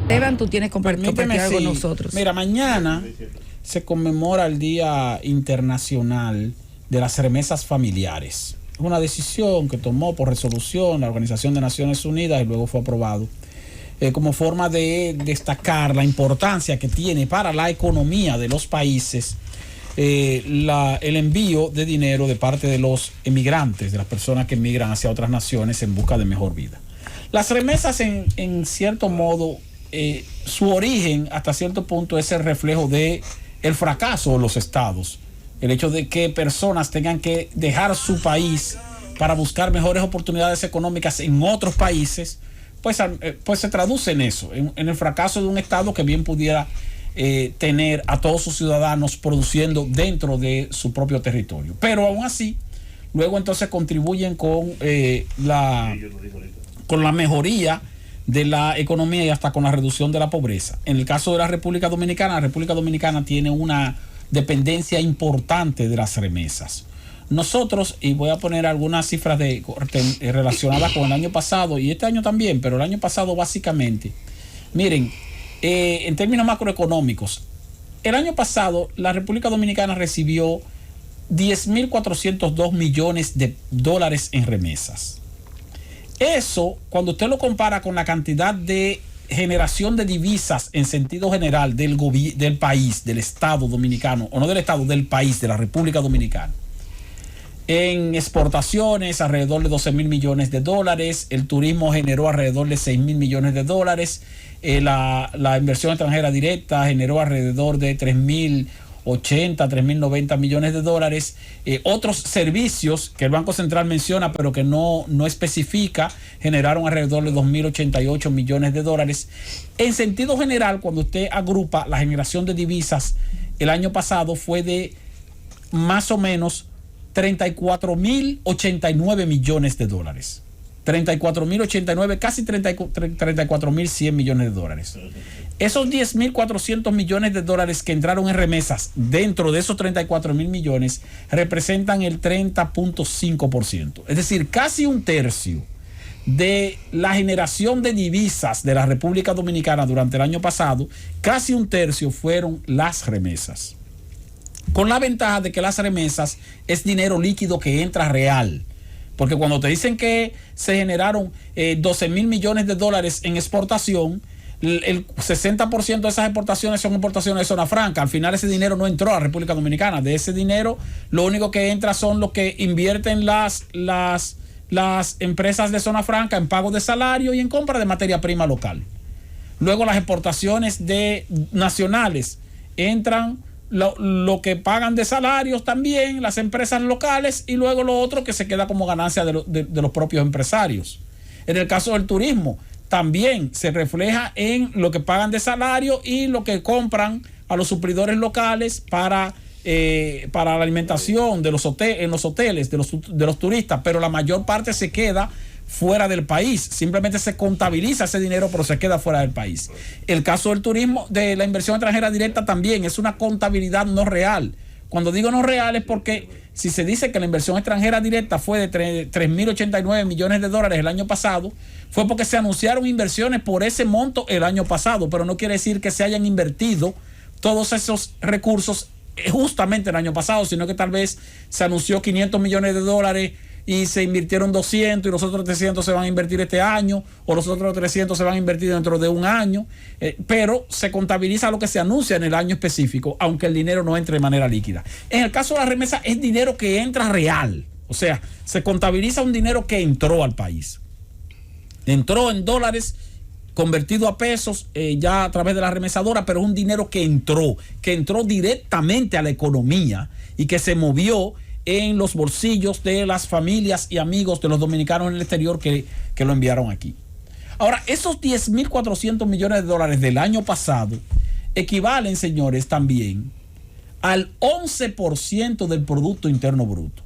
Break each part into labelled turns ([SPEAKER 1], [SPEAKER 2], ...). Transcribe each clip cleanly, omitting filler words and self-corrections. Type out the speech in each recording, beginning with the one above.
[SPEAKER 1] Esteban, tú tienes compartir algo con
[SPEAKER 2] Sí.
[SPEAKER 1] nosotros.
[SPEAKER 2] Mira, mañana se conmemora el Día Internacional de las Remesas Familiares. Es una decisión que tomó por resolución la Organización de Naciones Unidas y luego fue aprobado como forma de destacar la importancia que tiene para la economía de los países el envío de dinero de parte de los emigrantes, de las personas que emigran hacia otras naciones en busca de mejor vida. Las remesas en cierto modo, su origen hasta cierto punto es el reflejo de el fracaso de los estados. El hecho de que personas tengan que dejar su país para buscar mejores oportunidades económicas en otros países, pues se traduce en eso, en el fracaso de un estado que bien pudiera tener a todos sus ciudadanos produciendo dentro de su propio territorio. Pero aún así, luego entonces contribuyen con la mejoría de la economía y hasta con la reducción de la pobreza. En el caso de la República Dominicana tiene una dependencia importante de las remesas. Nosotros, y voy a poner algunas cifras relacionadas con el año pasado y este año también, pero el año pasado básicamente, miren, en términos macroeconómicos, el año pasado la República Dominicana recibió 10.402 millones de dólares en remesas. Eso, cuando usted lo compara con la cantidad de generación de divisas en sentido general del país, del Estado dominicano, o no del Estado, del país, de la República Dominicana, en exportaciones alrededor de 12.000 millones de dólares, el turismo generó alrededor de 6.000 millones de dólares, la inversión extranjera directa generó alrededor de 3.080, 3.090 millones de dólares. Otros servicios que el Banco Central menciona pero que no especifica generaron alrededor de 2.088 millones de dólares. En sentido general, cuando usted agrupa la generación de divisas, el año pasado fue de más o menos 34.089 millones de dólares. 34.089, casi 34.100 millones de dólares. Esos 10.400 millones de dólares que entraron en remesas dentro de esos 34.000 millones representan el 30.5%. Es decir, casi un tercio de la generación de divisas de la República Dominicana durante el año pasado, casi un tercio fueron las remesas. Con la ventaja de que las remesas es dinero líquido que entra real. Porque cuando te dicen que se generaron 12.000 millones de dólares en exportación, el 60% de esas exportaciones son exportaciones de zona franca. Al final ese dinero no entró a la República Dominicana. De ese dinero, lo único que entra son los que invierten las empresas de zona franca en pago de salario y en compra de materia prima local. Luego las exportaciones nacionales entran lo que pagan de salarios también las empresas locales, y luego lo otro que se queda como ganancia de los propios empresarios. En el caso del turismo también se refleja en lo que pagan de salario y lo que compran a los suplidores locales para la alimentación en los hoteles de los turistas, pero la mayor parte se queda fuera del país. Simplemente se contabiliza ese dinero, pero se queda fuera del país. El caso del turismo, de la inversión extranjera directa, también es una contabilidad no real. Cuando digo no real es porque si se dice que la inversión extranjera directa fue de 3.089 millones de dólares el año pasado, fue porque se anunciaron inversiones por ese monto el año pasado, pero no quiere decir que se hayan invertido todos esos recursos justamente el año pasado, sino que tal vez se anunció 500 millones de dólares y se invirtieron 200 y los otros 300 se van a invertir este año, o los otros 300 se van a invertir dentro de un año, pero se contabiliza lo que se anuncia en el año específico, aunque el dinero no entre de manera líquida. En el caso de la remesa es dinero que entra real, o sea, se contabiliza un dinero que entró al país. Entró en dólares, convertido a pesos ya a través de la remesadora, pero es un dinero que entró directamente a la economía y que se movió en los bolsillos de las familias y amigos de los dominicanos en el exterior que lo enviaron aquí. Ahora, esos 10.400 millones de dólares del año pasado equivalen, señores, también al 11% del Producto Interno Bruto.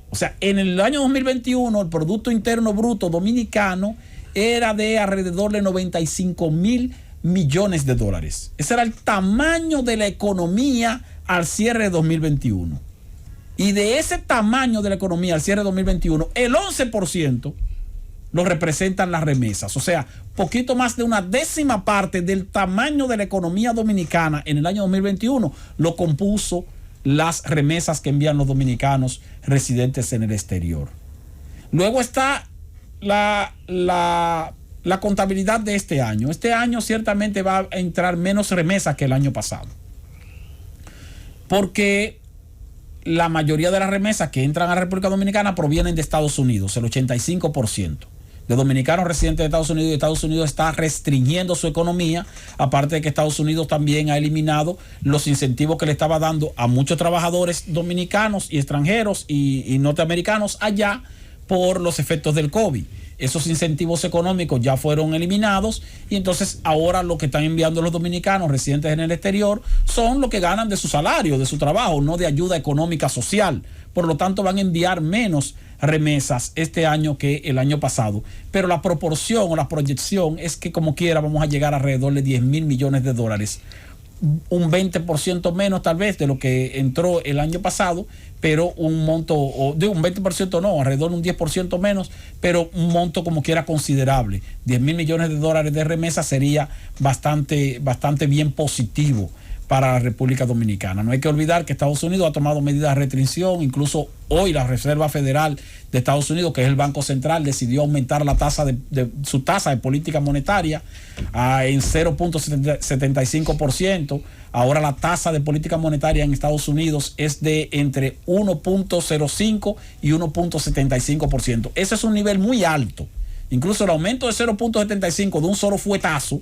[SPEAKER 2] O sea, en el año 2021 el Producto Interno Bruto dominicano era de alrededor de 95.000 millones de dólares. Ese era el tamaño de la economía al cierre de 2021. Y de ese tamaño de la economía al cierre de 2021, el 11% lo representan las remesas. O sea, poquito más de una décima parte del tamaño de la economía dominicana en el año 2021 lo compuso las remesas que envían los dominicanos residentes en el exterior. Luego está la contabilidad de este año. Este año ciertamente va a entrar menos remesas que el año pasado, porque la mayoría de las remesas que entran a la República Dominicana provienen de Estados Unidos, el 85% de dominicanos residentes de Estados Unidos, y Estados Unidos está restringiendo su economía, aparte de que Estados Unidos también ha eliminado los incentivos que le estaba dando a muchos trabajadores dominicanos y extranjeros y norteamericanos allá por los efectos del COVID. Esos incentivos económicos ya fueron eliminados y entonces ahora lo que están enviando los dominicanos residentes en el exterior son lo que ganan de su salario, de su trabajo, no de ayuda económica social. Por lo tanto, van a enviar menos remesas este año que el año pasado. Pero la proporción o la proyección es que como quiera vamos a llegar alrededor de 10,000 millones de dólares. Un 20% menos tal vez de lo que entró el año pasado, pero un monto, o de un 20% no, alrededor de un 10% menos, pero un monto como quiera considerable. 10,000 millones de dólares de remesa sería bastante bien positivo para la República Dominicana. No hay que olvidar que Estados Unidos ha tomado medidas de restricción. Incluso hoy la Reserva Federal de Estados Unidos, que es el Banco Central, decidió aumentar la tasa su tasa de política monetaria en 0.75%. Ahora la tasa de política monetaria en Estados Unidos es de entre 1.05 y 1.75%. Ese es un nivel muy alto. Incluso el aumento de 0.75 de un solo fuetazo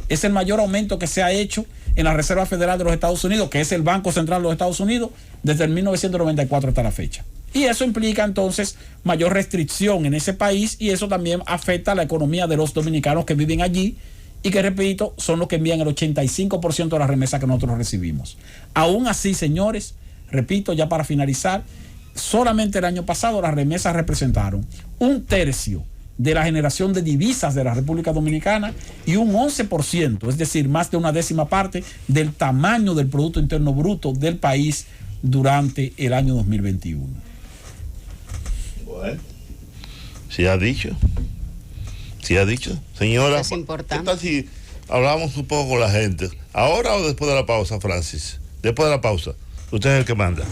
[SPEAKER 2] es el mayor aumento que se ha hecho en la Reserva Federal de los Estados Unidos, que es el Banco Central de los Estados Unidos, desde el 1994 hasta la fecha. Y eso implica entonces mayor restricción en ese país, y eso también afecta a la economía de los dominicanos que viven allí y que, repito, son los que envían el 85% de las remesas que nosotros recibimos. Aún así, señores, repito, ya para finalizar, solamente el año pasado las remesas representaron 1/3 de la generación de divisas de la República Dominicana y un 11%, es decir, más de una décima parte del tamaño del Producto Interno Bruto del país durante el año 2021.
[SPEAKER 3] Bueno, sí ha dicho. Señora,
[SPEAKER 4] es importante.
[SPEAKER 3] ¿Qué tal si hablamos un poco con la gente? ¿Ahora o después de la pausa, Francis? Después de la pausa. Usted es el que manda.